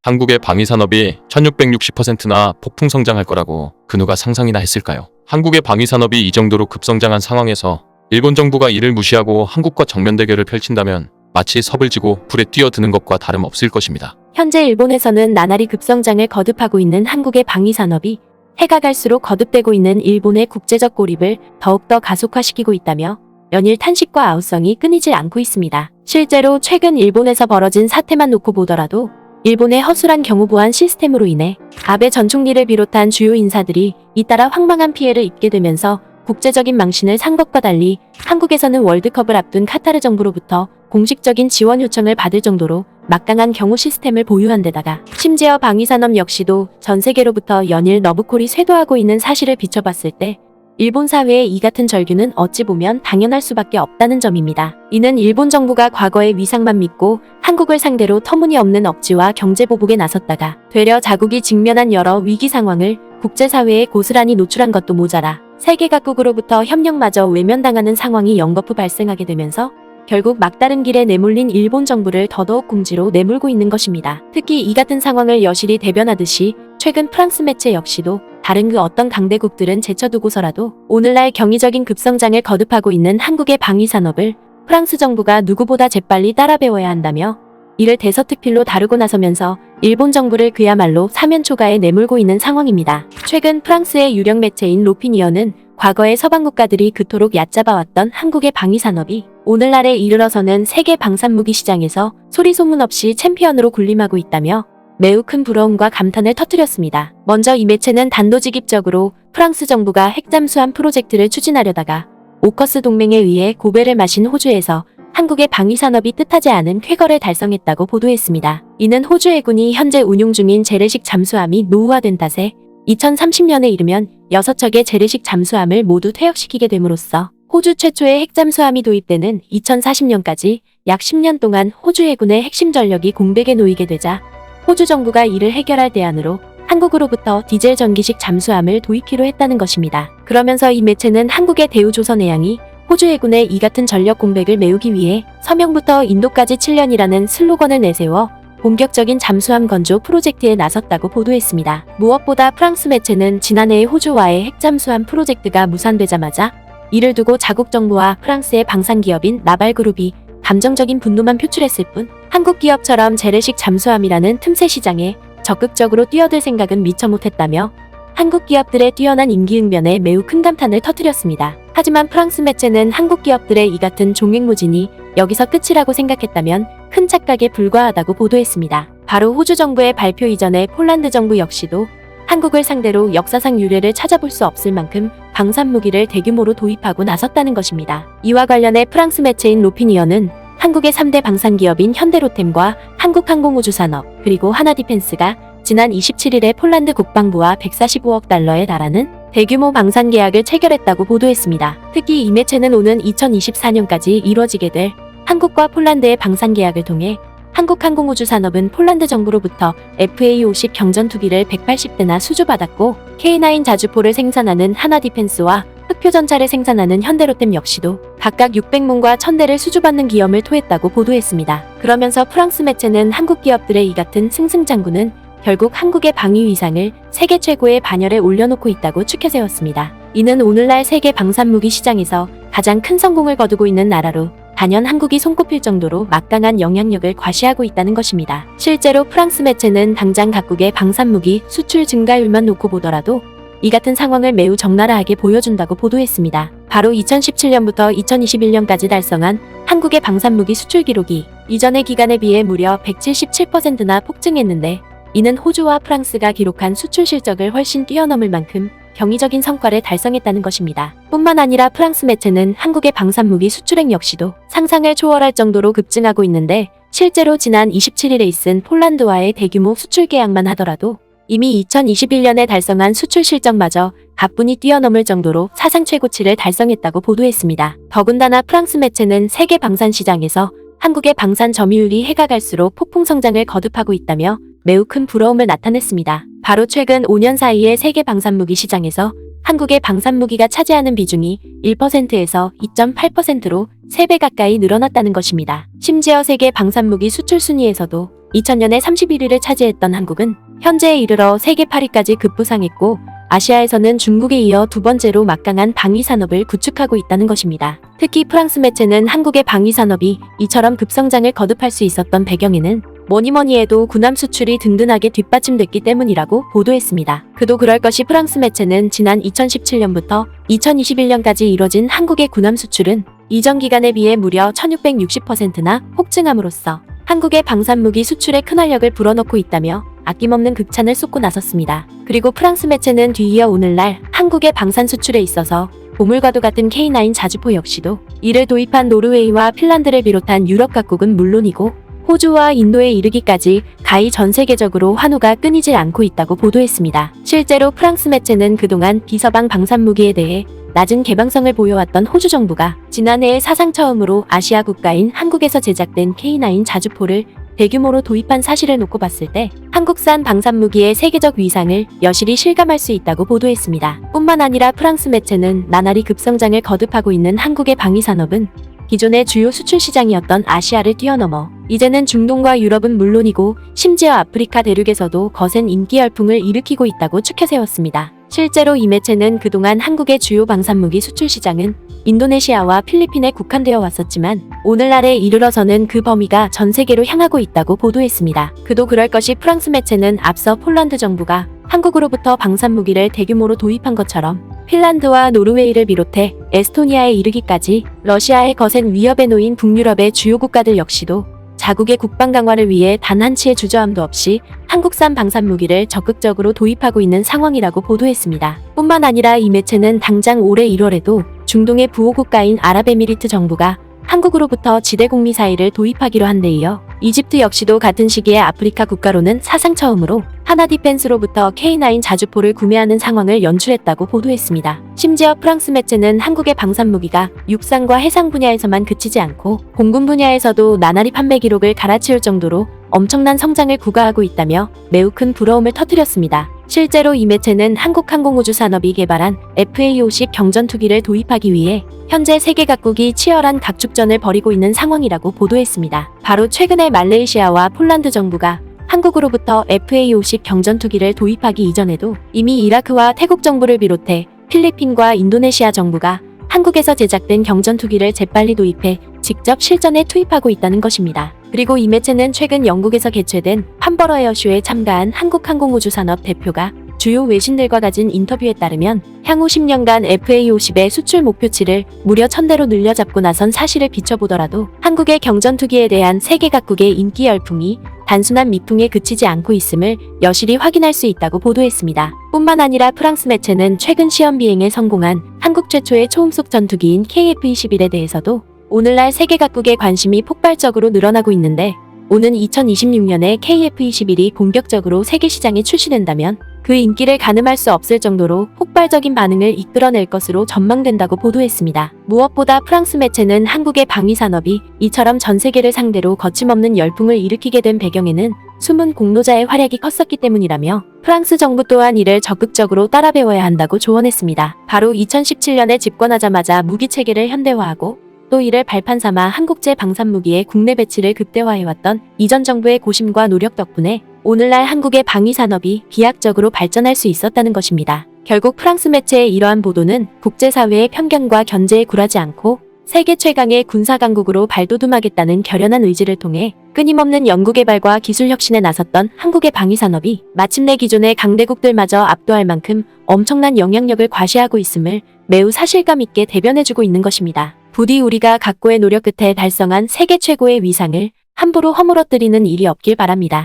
한국의 방위산업이 1660%나 폭풍 성장할 거라고 그 누가 상상이나 했을까요? 한국의 방위산업이 이 정도로 급성장한 상황에서 일본 정부가 이를 무시하고 한국과 정면 대결을 펼친다면 마치 섭을 지고 불에 뛰어드는 것과 다름없을 것입니다. 현재 일본에서는 나날이 급성장을 거듭하고 있는 한국의 방위산업이 해가 갈수록 거듭되고 있는 일본의 국제적 고립을 더욱더 가속화시키고 있다며 연일 탄식과 아우성이 끊이질 않고 있습니다. 실제로 최근 일본에서 벌어진 사태만 놓고 보더라도 일본의 허술한 경호 보안 시스템으로 인해 아베 전 총리를 비롯한 주요 인사들이 잇따라 황망한 피해를 입게 되면서 국제적인 망신을 산 것과 달리 한국에서는 월드컵을 앞둔 카타르 정부로부터 공식적인 지원 요청을 받을 정도로 막강한 경호 시스템을 보유한 데다가 심지어 방위산업 역시도 전 세계로부터 연일 너브콜이 쇄도하고 있는 사실을 비춰봤을 때 일본 사회의 이 같은 절규는 어찌 보면 당연할 수밖에 없다는 점입니다. 이는 일본 정부가 과거의 위상만 믿고 한국을 상대로 터무니없는 억지와 경제보복에 나섰다가 되려 자국이 직면한 여러 위기 상황을 국제사회에 고스란히 노출한 것도 모자라 세계 각국으로부터 협력마저 외면당하는 상황이 연거푸 발생하게 되면서 결국 막다른 길에 내몰린 일본 정부를 더더욱 궁지로 내몰고 있는 것입니다. 특히 이 같은 상황을 여실히 대변하듯이 최근 프랑스 매체 역시도 다른 그 어떤 강대국들은 제쳐두고서라도 오늘날 경이적인 급성장을 거듭하고 있는 한국의 방위산업을 프랑스 정부가 누구보다 재빨리 따라 배워야 한다며 이를 대서특필로 다루고 나서면서 일본 정부를 그야말로 사면초가에 내몰고 있는 상황입니다. 최근 프랑스의 유력 매체인 로피니언은 과거의 서방 국가들이 그토록 얕잡아왔던 한국의 방위산업이 오늘날에 이르러서는 세계 방산무기 시장에서 소리소문 없이 챔피언으로 군림하고 있다며 매우 큰 부러움과 감탄을 터뜨렸습니다. 먼저 이 매체는 단도직입적으로 프랑스 정부가 핵잠수함 프로젝트를 추진하려다가 오커스 동맹에 의해 고배를 마신 호주에서 한국의 방위산업이 뜻하지 않은 쾌거를 달성했다고 보도했습니다. 이는 호주 해군이 현재 운용 중인 재래식 잠수함이 노후화된 탓에 2030년에 이르면 6척의 재래식 잠수함을 모두 퇴역시키게 됨으로써 호주 최초의 핵잠수함이 도입되는 2040년까지 약 10년 동안 호주 해군의 핵심 전력이 공백에 놓이게 되자 호주 정부가 이를 해결할 대안으로 한국으로부터 디젤 전기식 잠수함을 도입키로 했다는 것입니다. 그러면서 이 매체는 한국의 대우조선해양이 호주 해군의 이 같은 전력 공백을 메우기 위해 서명부터 인도까지 7년이라는 슬로건을 내세워 본격적인 잠수함 건조 프로젝트에 나섰다고 보도했습니다. 무엇보다 프랑스 매체는 지난해 호주와의 핵잠수함 프로젝트가 무산되자마자 이를 두고 자국 정부와 프랑스의 방산기업인 나발그룹이 감정적인 분노만 표출했을 뿐 한국 기업처럼 재래식 잠수함이라는 틈새 시장에 적극적으로 뛰어들 생각은 미처 못했다며 한국 기업들의 뛰어난 임기응변에 매우 큰 감탄을 터뜨렸습니다. 하지만 프랑스 매체는 한국 기업들의 이 같은 종횡무진이 여기서 끝이라고 생각했다면 큰 착각에 불과하다고 보도했습니다. 바로 호주 정부의 발표 이전에 폴란드 정부 역시도 한국을 상대로 역사상 유례를 찾아볼 수 없을 만큼 방산무기를 대규모로 도입하고 나섰다는 것입니다. 이와 관련해 프랑스 매체인 로피니언은 한국의 3대 방산기업인 현대로템과 한국항공우주산업 그리고 하나디펜스가 지난 27일에 폴란드 국방부와 145억 달러에 달하는 대규모 방산 계약을 체결했다고 보도했습니다. 특히 이 매체는 오는 2024년까지 이뤄지게 될 한국과 폴란드의 방산 계약을 통해 한국항공우주산업은 폴란드 정부로부터 FA-50 경전투기를 180대나 수주받았고 K9 자주포를 생산하는 하나디펜스와 흑표전차를 생산하는 현대로템 역시도 각각 600문과 1000대를 수주받는 기염을 토했다고 보도했습니다. 그러면서 프랑스 매체는 한국 기업들의 이 같은 승승장구는 결국 한국의 방위 위상을 세계 최고의 반열에 올려놓고 있다고 추켜세웠습니다. 이는 오늘날 세계 방산무기 시장에서 가장 큰 성공을 거두고 있는 나라로 단연 한국이 손꼽힐 정도로 막강한 영향력을 과시하고 있다는 것입니다. 실제로 프랑스 매체는 당장 각국의 방산무기 수출 증가율만 놓고 보더라도 이 같은 상황을 매우 적나라하게 보여준다고 보도했습니다. 바로 2017년부터 2021년까지 달성한 한국의 방산무기 수출 기록이 이전의 기간에 비해 무려 177%나 폭증했는데 이는 호주와 프랑스가 기록한 수출 실적을 훨씬 뛰어넘을 만큼 경이적인 성과를 달성했다는 것입니다. 뿐만 아니라 프랑스 매체는 한국의 방산무기 수출액 역시도 상상을 초월할 정도로 급증하고 있는데 실제로 지난 27일에 있은 폴란드와의 대규모 수출 계약만 하더라도 이미 2021년에 달성한 수출 실적마저 가뿐히 뛰어넘을 정도로 사상 최고치를 달성했다고 보도했습니다. 더군다나 프랑스 매체는 세계 방산 시장에서 한국의 방산 점유율이 해가 갈수록 폭풍 성장을 거듭하고 있다며 매우 큰 부러움을 나타냈습니다. 바로 최근 5년 사이에 세계 방산무기 시장에서 한국의 방산무기가 차지하는 비중이 1%에서 2.8%로 3배 가까이 늘어났다는 것입니다. 심지어 세계 방산무기 수출 순위에서도 2000년에 31위를 차지했던 한국은 현재에 이르러 세계 8위까지 급부상했고 아시아에서는 중국에 이어 2번째로 막강한 방위산업을 구축하고 있다는 것입니다. 특히 프랑스 매체는 한국의 방위산업이 이처럼 급성장을 거듭할 수 있었던 배경에는 뭐니뭐니 해도 군함 수출이 든든하게 뒷받침됐기 때문이라고 보도했습니다. 그도 그럴 것이 프랑스 매체는 지난 2017년부터 2021년까지 이뤄진 한국의 군함 수출은 이전 기간에 비해 무려 1660%나 폭증함으로써 한국의 방산무기 수출에 큰 활력을 불어넣고 있다며 아낌없는 극찬을 쏟고 나섰습니다. 그리고 프랑스 매체는 뒤이어 오늘날 한국의 방산 수출에 있어서 보물과도 같은 K9 자주포 역시도 이를 도입한 노르웨이와 핀란드를 비롯한 유럽 각국은 물론이고 호주와 인도에 이르기까지 가히 전 세계적으로 환호가 끊이질 않고 있다고 보도했습니다. 실제로 프랑스 매체는 그동안 비서방 방산무기에 대해 낮은 개방성을 보여왔던 호주 정부가 지난해에 사상 처음으로 아시아 국가인 한국에서 제작된 K9 자주포를 대규모로 도입한 사실을 놓고 봤을 때 한국산 방산무기의 세계적 위상을 여실히 실감할 수 있다고 보도했습니다. 뿐만 아니라 프랑스 매체는 나날이 급성장을 거듭하고 있는 한국의 방위산업은 기존의 주요 수출 시장이었던 아시아를 뛰어넘어 이제는 중동과 유럽은 물론이고 심지어 아프리카 대륙에서도 거센 인기 열풍을 일으키고 있다고 추켜세웠습니다. 실제로 이 매체는 그동안 한국의 주요 방산무기 수출 시장은 인도네시아와 필리핀에 국한되어 왔었지만 오늘날에 이르러서는 그 범위가 전 세계로 향하고 있다고 보도했습니다. 그도 그럴 것이 프랑스 매체는 앞서 폴란드 정부가 한국으로부터 방산무기를 대규모로 도입한 것처럼 핀란드와 노르웨이를 비롯해 에스토니아에 이르기까지 러시아의 거센 위협에 놓인 북유럽의 주요 국가들 역시도 자국의 국방 강화를 위해 단 한치의 주저함도 없이 한국산 방산무기를 적극적으로 도입하고 있는 상황이라고 보도했습니다. 뿐만 아니라 이 매체는 당장 올해 1월에도 중동의 부호국가인 아랍에미리트 정부가 한국으로부터 지대공 미사일을 도입하기로 한 데 이어 이집트 역시도 같은 시기에 아프리카 국가로는 사상 처음으로 하나디펜스로부터 K9 자주포를 구매하는 상황을 연출했다고 보도했습니다. 심지어 프랑스 매체는 한국의 방산무기가 육상과 해상 분야에서만 그치지 않고 공군 분야에서도 나날이 판매 기록을 갈아치울 정도로 엄청난 성장을 구가하고 있다며 매우 큰 부러움을 터뜨렸습니다. 실제로 이 매체는 한국항공우주산업이 개발한 FA-50 경전투기를 도입하기 위해 현재 세계 각국이 치열한 각축전을 벌이고 있는 상황이라고 보도했습니다. 바로 최근에 말레이시아와 폴란드 정부가 한국으로부터 FA-50 경전투기를 도입하기 이전에도 이미 이라크와 태국 정부를 비롯해 필리핀과 인도네시아 정부가 한국에서 제작된 경전투기를 재빨리 도입해 직접 실전에 투입하고 있다는 것입니다. 그리고 이 매체는 최근 영국에서 개최된 판버러 에어쇼에 참가한 한국항공우주산업 대표가 주요 외신들과 가진 인터뷰에 따르면 향후 10년간 FA-50의 수출 목표치를 무려 1000대로 늘려잡고 나선 사실을 비춰보더라도 한국의 경전투기에 대한 세계 각국의 인기 열풍이 단순한 미풍에 그치지 않고 있음을 여실히 확인할 수 있다고 보도했습니다. 뿐만 아니라 프랑스 매체는 최근 시험 비행에 성공한 한국 최초의 초음속 전투기인 KF-21에 대해서도 오늘날 세계 각국의 관심이 폭발적으로 늘어나고 있는데 오는 2026년에 KF-21이 본격적으로 세계 시장에 출시된다면 그 인기를 가늠할 수 없을 정도로 폭발적인 반응을 이끌어낼 것으로 전망된다고 보도했습니다. 무엇보다 프랑스 매체는 한국의 방위산업이 이처럼 전 세계를 상대로 거침없는 열풍을 일으키게 된 배경에는 숨은 공로자의 활약이 컸었기 때문이라며 프랑스 정부 또한 이를 적극적으로 따라 배워야 한다고 조언했습니다. 바로 2017년에 집권하자마자 무기체계를 현대화하고 또 이를 발판 삼아 한국제 방산무기의 국내 배치를 극대화해왔던 이전 정부의 고심과 노력 덕분에 오늘날 한국의 방위산업이 비약적으로 발전할 수 있었다는 것입니다. 결국 프랑스 매체의 이러한 보도는 국제사회의 편견과 견제에 굴하지 않고 세계 최강의 군사강국으로 발돋움하겠다는 결연한 의지를 통해 끊임없는 연구개발과 기술혁신에 나섰던 한국의 방위산업이 마침내 기존의 강대국들마저 압도할 만큼 엄청난 영향력을 과시하고 있음을 매우 사실감 있게 대변해주고 있는 것입니다. 부디 우리가 각고의 노력 끝에 달성한 세계 최고의 위상을 함부로 허물어뜨리는 일이 없길 바랍니다.